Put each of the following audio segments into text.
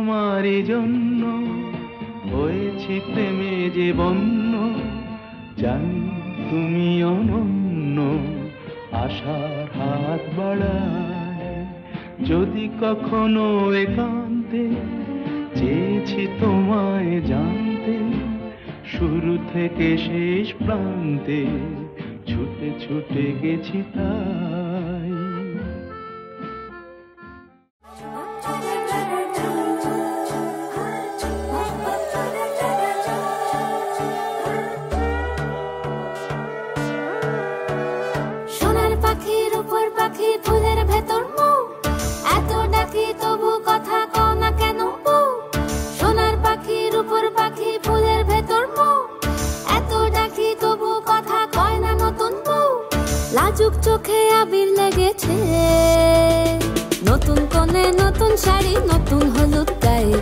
তোমারই জন্য হয়েছি প্রেমে যে বন্য, জানি তুমি অনন্য, আশার হাত বাড়ায় যদি কখনো একান্তে, চেয়েছি তোমায় জানতে, শুরু থেকে শেষ প্রান্তে ছুটে ছুটে গেছি তাই। সোনার পাখির উপর পাখি ফুলের ভেতর মুখ, এত ডাকি তবু কথা কও না কেন বউ। সোনার পাখির উপর পাখি ফুলের ভেতর মুখ, এত ডাকি তবু কথা কয় না নতুন বউ। লাজুক চোখে আবির লেগেছে, নতুন কোণে নতুন শাড়ি নতুন হলুদ গায়ে,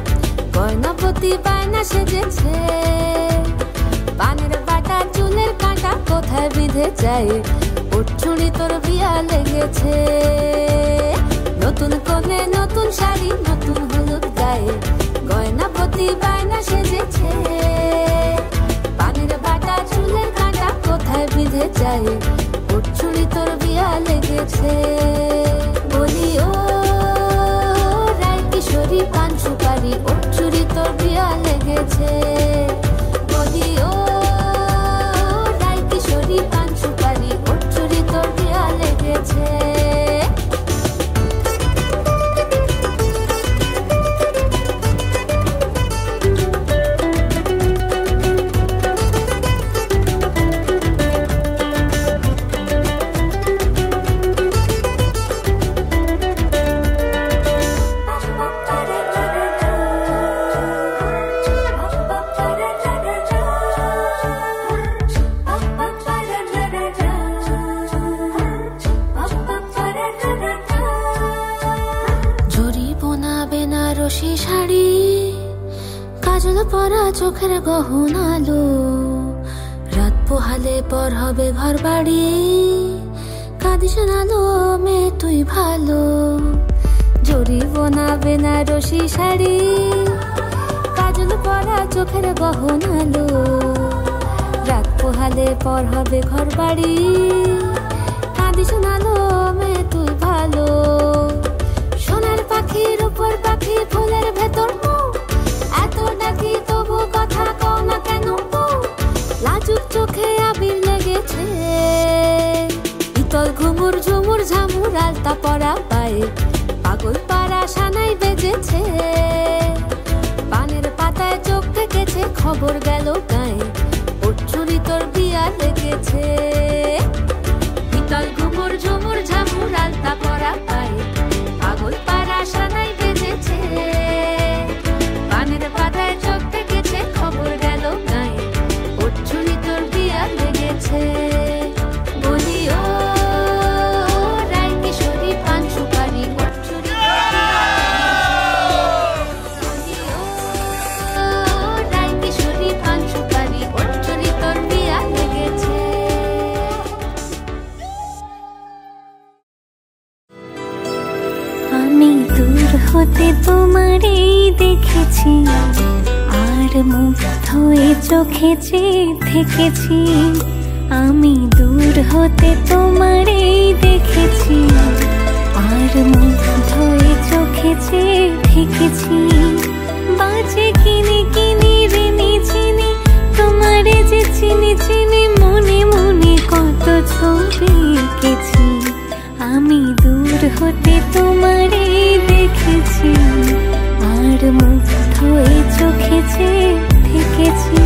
গয়নাপতি বায়না সেজেছে। পানের বাটা চুলের কাঁটা কোথায় বিঁধে যায়, চুড়ি তোর বিয়া লেগেছে। নতুন কোণে নতুন শাড়ি নতুন হলুদ গায়ে, গয়নাপতি বায়না সেজেছে। পানের বাটা চুলের কাঁটা কোথায় বিঁধে যায়, চুড়ি তোর বিয়া লেগেছে। বলি ও রায় কিশোরী পান সুপারি, চুড়ি তোর বিয়া লেগেছে। বলি ও রায় কিশোরী পান সুপারি, চুড়ি তোর বিয়া লেগেছে। শাড়ি কাজল পরা চোখের গহনালো, রাত পোহালে পর হবে ঘর বাড়ি, কাঁদিস নালো মেয়ে তুই ভালো। জরি বোনা বেনারসি শাড়ি কাজল পরা চোখের গহনালো, রাত পোহালে পর হবে ঘর বাড়ি, কাঁদিস নালো মেয়ে তুই ভালো। সোনার পাখির উপর পাখি ফুলের ভেতর মুখ, এত ডাকি তবু কথা কও না কেন বউ। লাজুক চোখে আবির লেগেছে, ইতল ঘুমুর ঝুমুর ঝামুর আলতা পরা পায়ে, পাগল পাড়া সানাই বেজেছে। পানের পাতায় চোখ থেকেছে, খবর গেল গায়ে, ওর চুরি তোর বিয়া লেগেছে। ইতল ঘুমুর ঝুমুর ঝামুর আলতা পরা পায়ে, পাগল পাড়া সানাই বেজেছে। পানের পাতায় চোখ থেকেছে, খবর গেল গায়ে, ওর চুরি তোর বিয়া লেগেছে। বলি ও রায় কিশোরী পান সুপারি, ওর চুরি। বলি ও রায় কিশোরী পান সুপারি, ওর চুরি তোর বিয়া লেগেছে। আমি দূর হতে তোমারে দেখেছি, আর মুগ্ধ হয়ে চোখে চেয়ে থেকেছি। আমি দূর হতে তোমারে দেখেছি, আর মুগ্ধ হয়ে চোখে চেয়ে থেকেছি। বাজে কিনে কিনে রেনে চিনি, তোমারে যে চিনি চিনি, মনে মনে কত ছবি এঁকেছি। আমি দূর হতে তোমারে দেখেছি, আর মুগ্ধ হয়ে চোখে চেয়ে থেকেছি।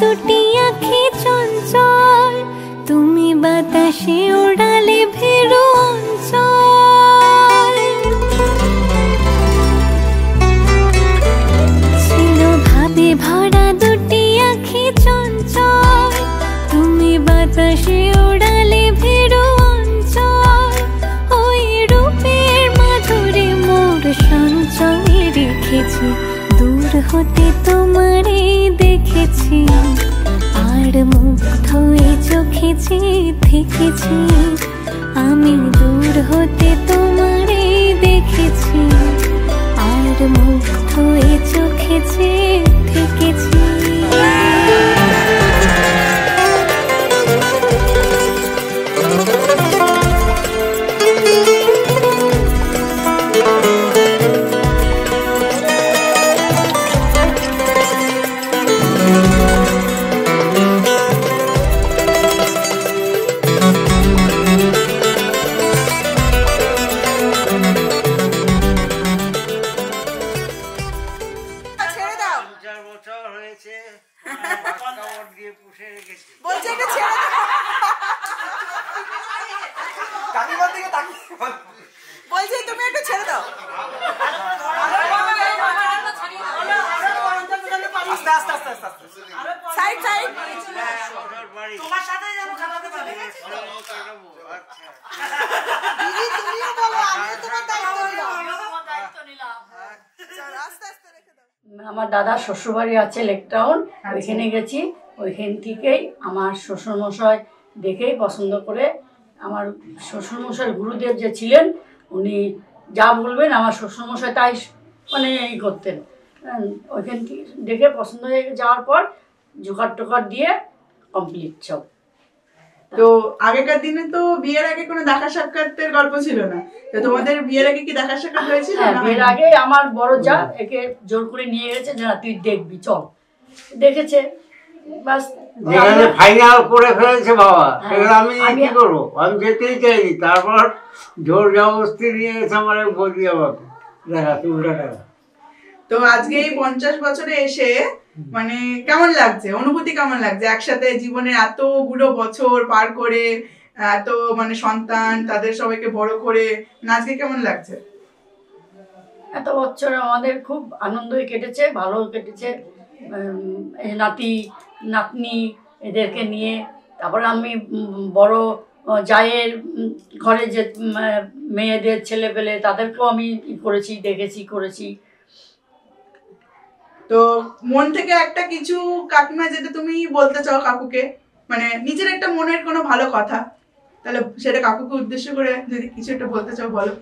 দুটি দেখেছি, দূর হতে তোমারে দেখেছি, আর মুগ্ধ এই চোখে যে থেকেছি। আমি দূর হতে তোমারে দেখেছি, আর মুগ্ধ এই চোখে যে থেকেছি। বলছি তুমি একটু ছেড়ে দাও। আস্তে আস্তে আস্তে আস্তে সাইড সাইড তোমার সাথে যেন খাটাতে পারি। দিদি তুমিও বলো, আমি তোমার দায়িত্ব নিলাম। চলো আস্তে আস্তে রেখে দাও। আমার দাদার শ্বশুরবাড়ি আছে লেক টাউন, ওইখানে গেছি। ওইখান থেকেই আমার শ্বশুরমশাই দেখেই পছন্দ করে, আমার শ্বশুরমশাই গুরুদেব যে ছিলেন উনি যা বলবেন আমার শ্বশুরমশাই তাই মানে ই করতেন। ওইখান থেকে দেখে পছন্দ হয়ে যাওয়ার পর জোগাড় টোকাড় দিয়ে কমপ্লিট সব। তো আগেকার দিনে তো বিয়ের আগে কোনো দেখা সাক্ষাতের গল্প ছিল না, তো তোমাদের বিয়ের আগে কি দেখা সাক্ষাৎ হয়েছিল? হ্যাঁ, বিয়ের আগে আমার বড় যা একে জোর করে নিয়ে গেছে, না তুই দেখবি চল। দেখেছে, বাস ফাইনাল করে ফেলেছে বাবা। আমি কি করবো, আমি যেতেই চাইনি। তারপর জোর জবরদস্তি নিয়ে গেছে আমার বলি আমাকে দেখা উল্টা টাকা। তো আজকে এই 50 বছরে এসে মানে কেমন লাগছে, অনুভূতি কেমন লাগছে? একসাথে জীবনের এতগুলো বছর পার করে, এত মানে সন্তান তাদের সবাইকে বড় করে, আজকে কেমন লাগছে? এত বছর আমাদের খুব আনন্দই কেটেছে, ভালো কেটেছে। নাতি নাতনি এদেরকে নিয়ে, তারপরে আমি বড় জায়ের ঘরে যে মেয়েদের ছেলে পেলে তাদেরকেও আমি করেছি, দেখেছি, করেছি। তো মন থেকে একটা কিছু কাকিমা যেটা তুমি বলতে চাও কাকুকে, মানে নিজের একটা মনের কোনো ভালো কথা, তাহলে সেটা কাকুকে উদ্দেশ্য করে যদি কিছু একটা বলতে চাও বলো।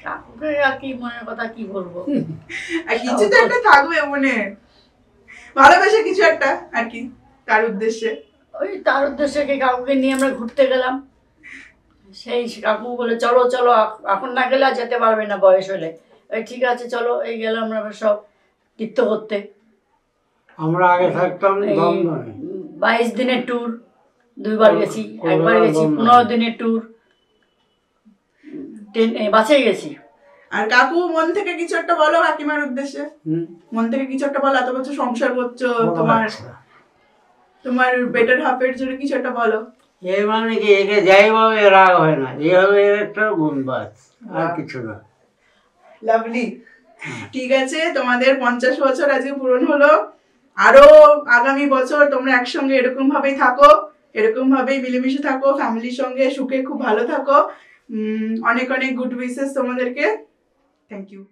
কাকুকে আর কি মনের কথা কি বলবো, আর কিছু তো একটা থাকবে মনে, ভালোবাসা কিছু একটা আর কি, তার উদ্দেশ্যে। ওই তার উদ্দেশ্যে কাকুকে নিয়ে আমরা ঘুরতে গেলাম। সেই কাকু বলে চলো চলো, এখন না গেলে আর যেতে পারবে না বয়স হলে। এই ঠিক আছে চলো, এই গেলাম আমরা সব তীর্থ করতে। আমরা আগে থাকতাম 22 দিনের ট্যুর, 2বার গেছি। একবার গেছি 15 দিনের ট্যুর, বাসে গেছি। আর কাকু মন থেকে কিছু একটা বলো কাকিমার উদ্দেশ্যে, মন থেকে কিছু একটা বলো। এত বছর সংসার করছো, তোমার বেটার হাফের জন্য কিছু একটা বলো। এর মানে কি, একে যাই ভাবে রাগ হয় না, এই হবে এর একটা গুণ, বাস আর কিছু না। লাভলি। ঠিক আছে, তোমাদের 50 বছর আজকে পূরণ হলো। আরো আগামী বছর তোমরা একসঙ্গে এরকম ভাবেই থাকো, এরকম ভাবেই মিলেমিশে থাকো, ফ্যামিলির সঙ্গে সুখে খুব ভালো থাকো। অনেক অনেক গুড উইশেস তোমাদেরকে। Thank you.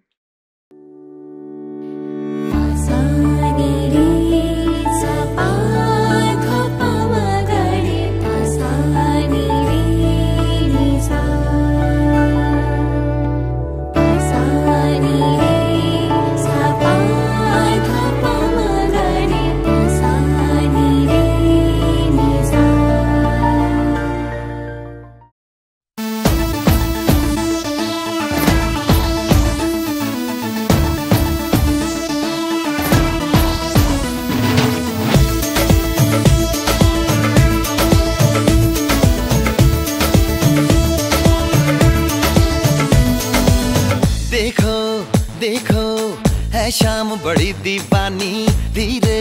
शाम बड़ी दीवानी, धीरे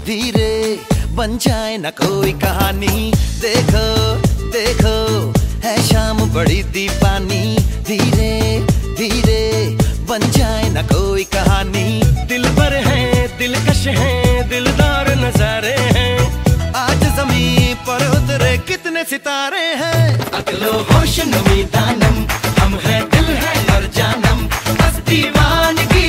धीरे बन जाए न कोई कहानी। देखो देखो है शाम बड़ी दीवानी, धीरे धीरे बन जाए न कोई कहानी। दिल भर है, दिलकश है, दिलदार नजारे हैं। आज ज़मीं पर उतरे कितने सितारे हैं। अकलो होश नमी दानम, हम है दिल है और जानम, बस दीवानगी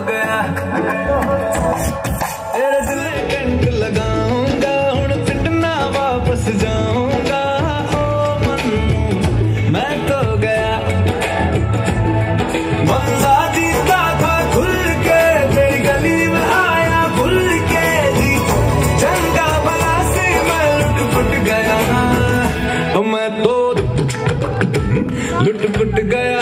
गया तेरे दिल कंट लगाऊंगा हुण पिटना वापस जाऊंगा ओ मन्नू मैं तो गया बंदा जीता था खुल के तेरी गली में आया भूल के जी चंगा भला से मैं लुट पुट गया मैं तो लुट पुट गया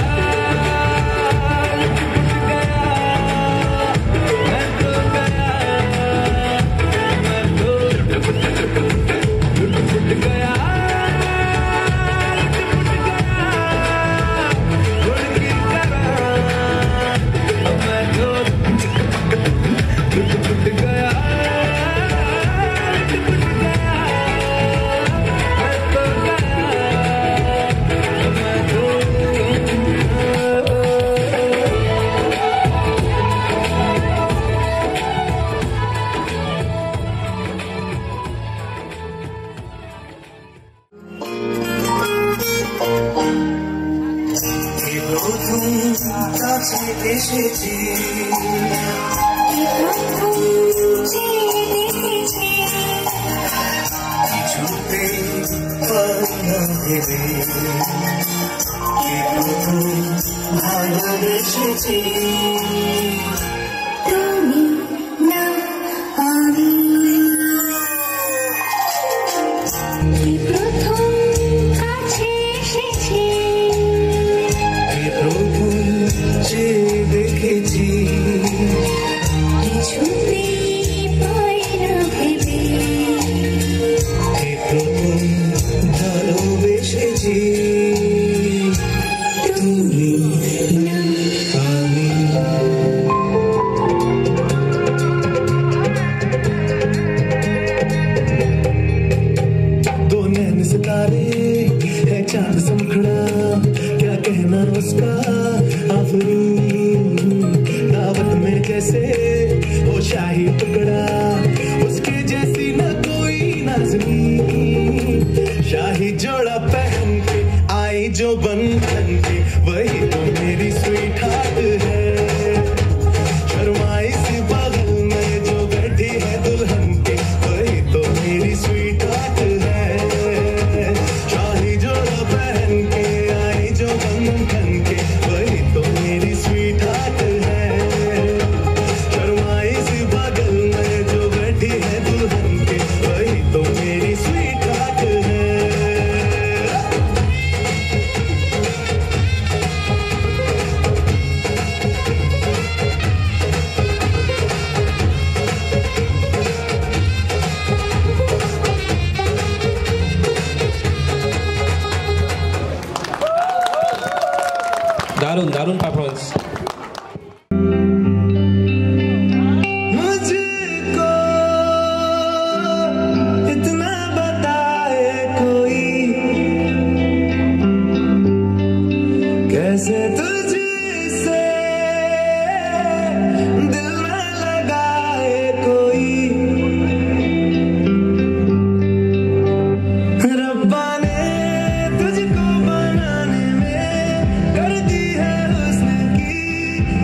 दारुण परफॉर्मेंस। मुझको इतना बताए कोई कैसे तुझसे दिल में लगाए कोई रब्बा ने तुझको बनाने में कर दी है हुस्न की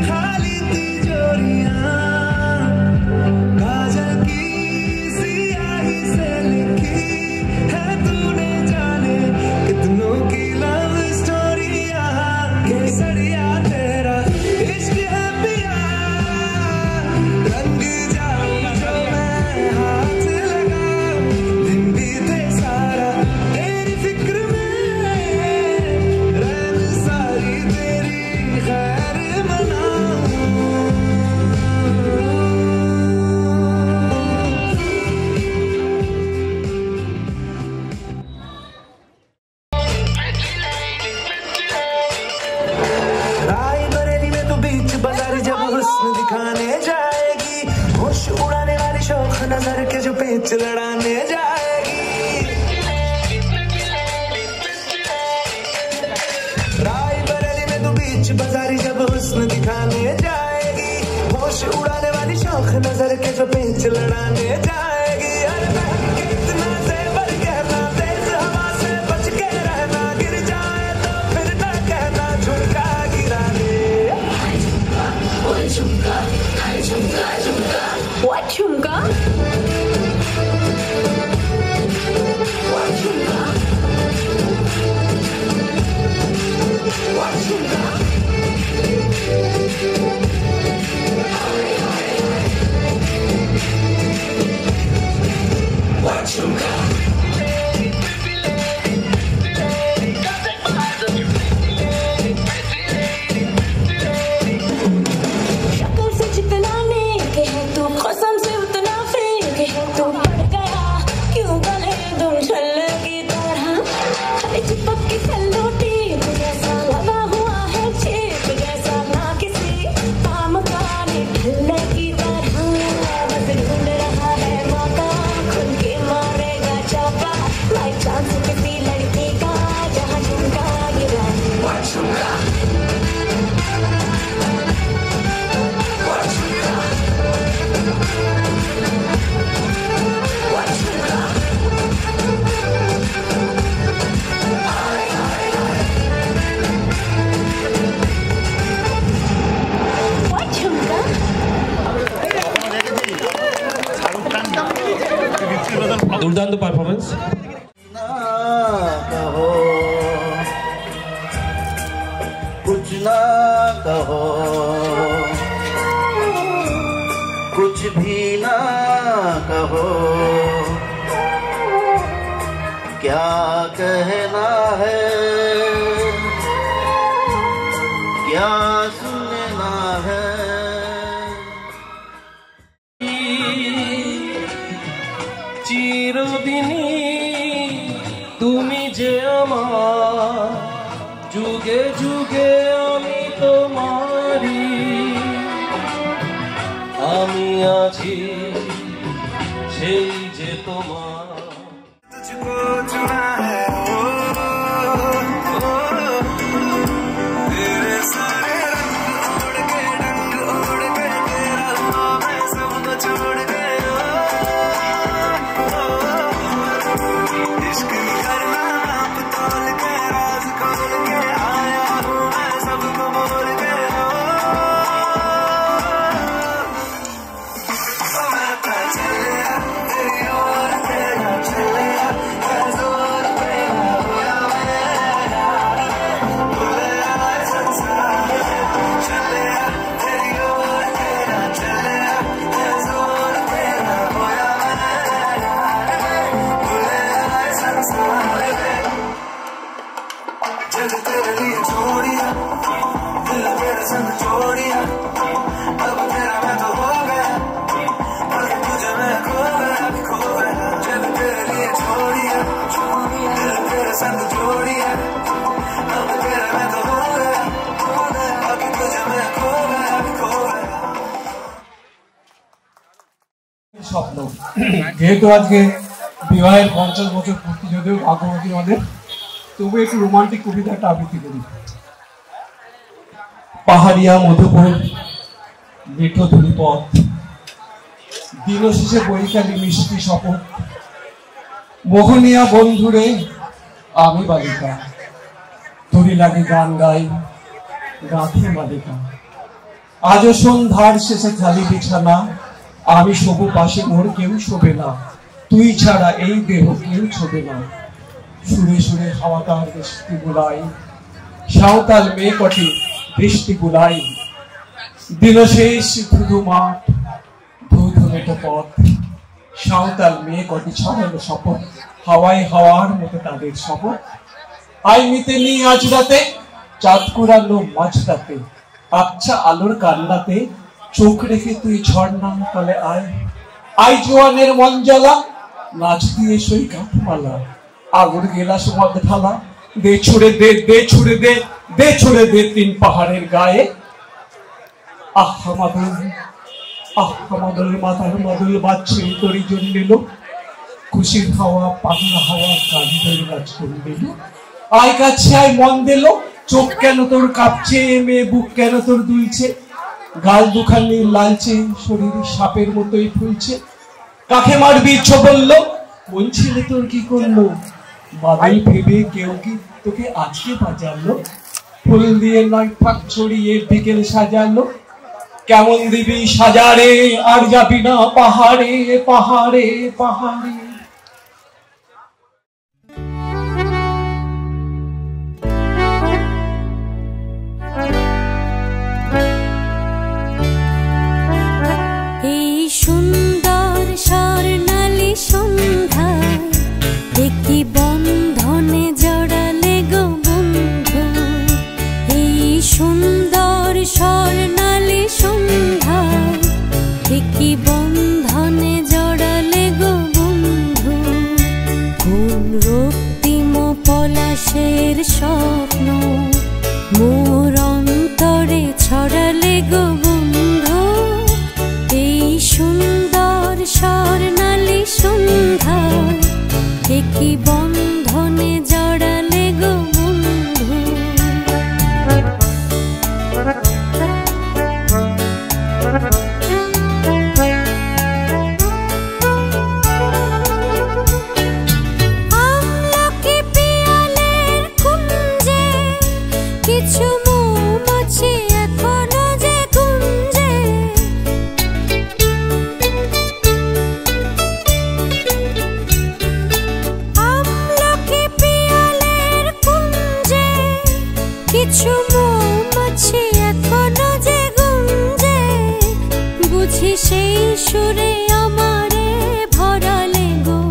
खाली तिजोरियां काजल की सियाही से लिखी है तूने जाने कितनों की लव स्टोरियां केसरिया तेरा इश्क है पिया रंग जाऊं जो मैं हाथ लगाऊं दिन बीते सारा तेरी फिक्र में रैन सारी तेरी खैर मनाऊं राय बरेली में तो बीच बाजार जब हुस्न दिखाने जाएगी होश उड़ाने वाली शौक नजर के जो पेच लड़ाने जाएगी राय बरेली में तो बीच बाजारी जब हुस्न दिखाने जाएगी होश उड़ाने वाली शौक नजर के जो पेच लड़ाने जाएगी अरे बहन के इतना ज़ेवर कहना तेज हवा से बच के रहना गिर जाए तो फिर न कहना झुमका गिरा दे What झुमका? What झुमका? What झुमका? What झुमका? दुर्दांत परफॉर्मेंस। कहो कुछ ना कहो, कुछ भी ना कहो, क्या कहना है, क्या सुनना है। চিরদিনই তুমি যে আমার, যুগে যুগে আমি তোমারি, আমি আছি সেই যে তোমার। तुझको चुना है तेरे सारे रंग उड़ के डंग उड़ के तेरा हुआ मैं सबको छोड़ गया। इश्क करना आप तोल के राज खोल के आया हूँ मैं सबको बोल के। मैं तो चलिया तेरी ओर तेरा चलिया जोर तेरा हुआ मेरा बोले आए संसार चलिया तेरी ओर तेरा चलिया जोर तेरा हुआ मेरा बोले आए संसार। जग तेरे लिए छोड़िया दिल तेरे संग छोड़िया, अब तेरा मैं तो हो गया मगर तुझे मैं खो गया खो गया। जग तेरे लिए छोड़िया दिल तेरे संग छोड़िया, अब तेरा मैं तो हो गया बाकी तुझे मैं खो गया खो गया। স্বপ্ন যেহেতু আজকে বিবাহের 50 বছর পূর্তি, যদিও ভাগ্যবতী আমাদের, তবু একটু রোমান্টিক কবিতা একটা আবৃত্তি করি। পাহাড়িয়া মধুপুর মেঠো ধুলিপথ, দিন শেষে বৈকালী মিষ্টি শপথ, মোহনিয়া বন্ধুরে আমি বালিকা, তোরি লাগে গান গাই গাথি মালিকা। আজও সন্ধ্যার শেষে খালি বিছানা, আমি শোবো পাশে মোর কেউ শোবে না, তুই ছাড়া এই দেহ কেউ ছোবে না। সুরে সুরে হাওয়া তার বৃষ্টি বুলাই, সাঁওতাল মেয়ে কটি বৃষ্টি বুলাই। দিন শেষ ধুধু মাঠ ধুধু মেঠো পথ, সাঁওতাল মেয়ে কটি ছড়ালো শপথ, হাওয়ায় হাওয়ার মতো তাদের শপথ। আইনিতে নিয়ে আজ রাতে চাঁদ কুড়ালো মাঝরাতে, আচ্ছা আলোর কান্নাতে চোখ রেখে তুই ঝর্ণা তলে আয়। আই জোয়ানের মন জ্বালা নাচ দিয়ে সই কাঠমালা, আগুর গেলাস মদ ঢালা, দে ছুড়ে দে দে ছুড়ে দে দে ছুড়ে দে তিন পাহাড়ের গায়ে। আহা মাদল মাথার মাদল বাজছে তোরই জন্য এলো, খুশির হাওয়া পাগলা হাওয়া কাঁধের কাজ করে দিল। আয় কাছে আয় মন দিল, চোখ কেন তোর কাঁপছে, মেয়ে বুক কেন তোর দুলছে, গাল দুখানি লালচে শরীর সাপের মতোই ফুলছে। কাকে মারবি ইচ্ছে বললো, কোন ছেলে তোর কি করলো, বাবাই ভেবে কেউ কি তোকে আজকে বাজালো, ফুল দিয়ে নয় ফাঁক ছড়িয়ে বিকেল সাজালো। কেমন দিবি সাজারে আর যাবি না পাহাড়ে পাহাড়ে পাহাড়ে। এই সুন্দর স্বর্ণালী সন্ধ্যায় একটি বন্ধনে জড়ালে গো বন্ধু। এই সুন্দর স্বর্ণালী সন্ধ্যায় একটি বন্ধনে জড়ালে গো বন্ধু। কোন রক্তিম পলাশের স্বপ্ন মোর অন্তরে ছড়ালে গো বন্ধু। এই সুন্দর স্বর্ণালী সন্ধ্যায় একই বন্ধনে জড়ালে গো বন্ধু। আমলকি পিয়ালের কুঞ্জে কিছু মৌমাছি এখনো যে গুঞ্জে। আমলকি পিয়ালের কুঞ্জে কিছু মৌমাছি এখনো যে গুঞ্জে। বুঝি সেই সুরে আমারে ভরালে গো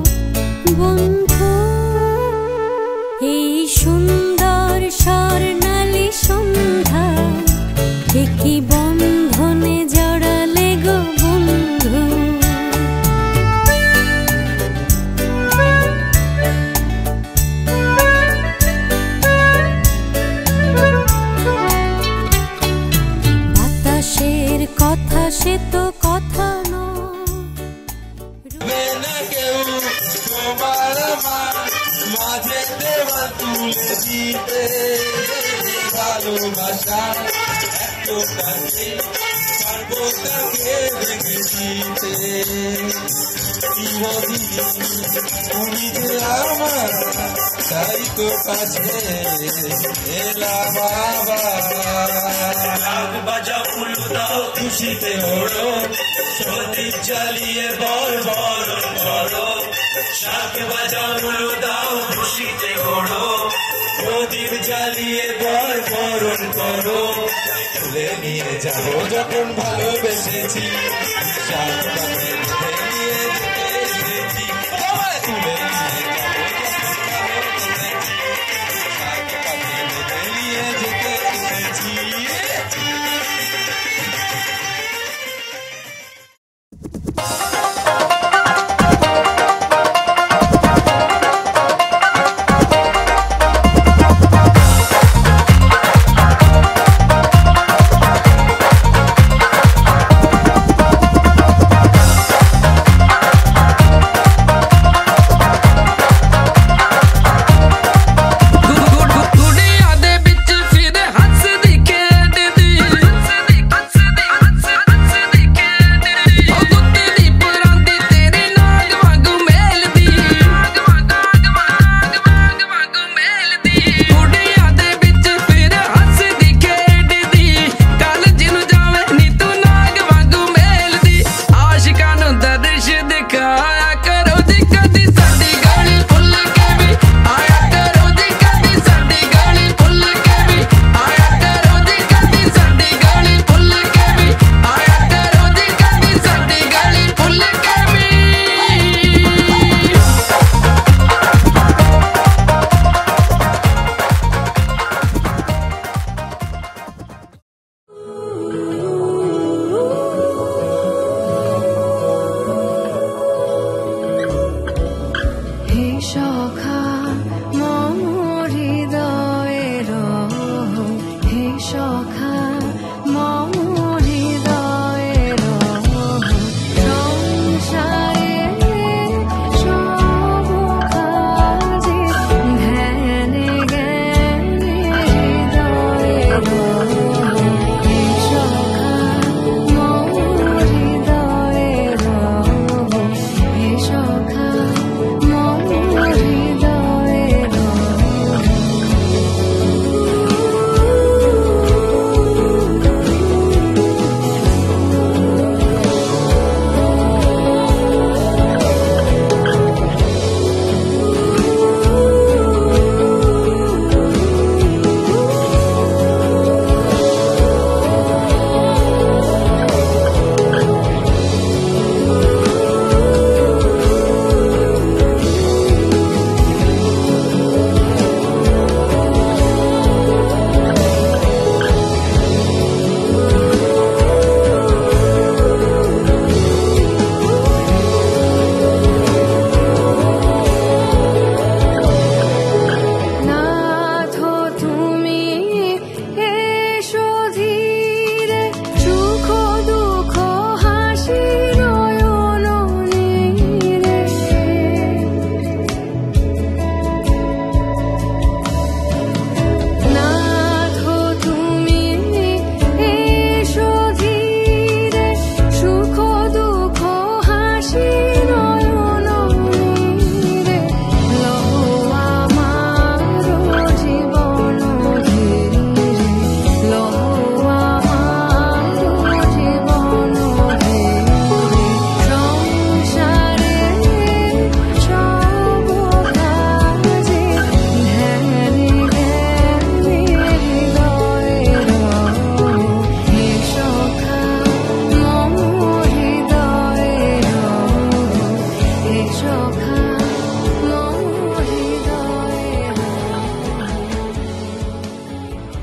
বন্ধু। এই সুন্দর স্বর্ণালী সন্ধ্যায় একই বন্ধনে জড়ালে গো বন্ধু। বাতাসের কথা সে তো কথা নয়। মাঝে দেওয়া তুলে দিতে ভালোবাসা এত কাছে পারবো তাকে দেখে দিতে। তুমি যে আমার তাই তো কাছে এলাম আবার। বাজাও ফুল দাও খুশিতে ওড়ো প্রদীপ জ্বালিয়ে বল বরণ করো। শাক বাজাও ফুল দাও খুশিতে ওড়ো প্রদীপ জ্বালিয়ে বল বরণ করো। তুলে নিয়ে যাবো যখন ভালোবেসেছি শাক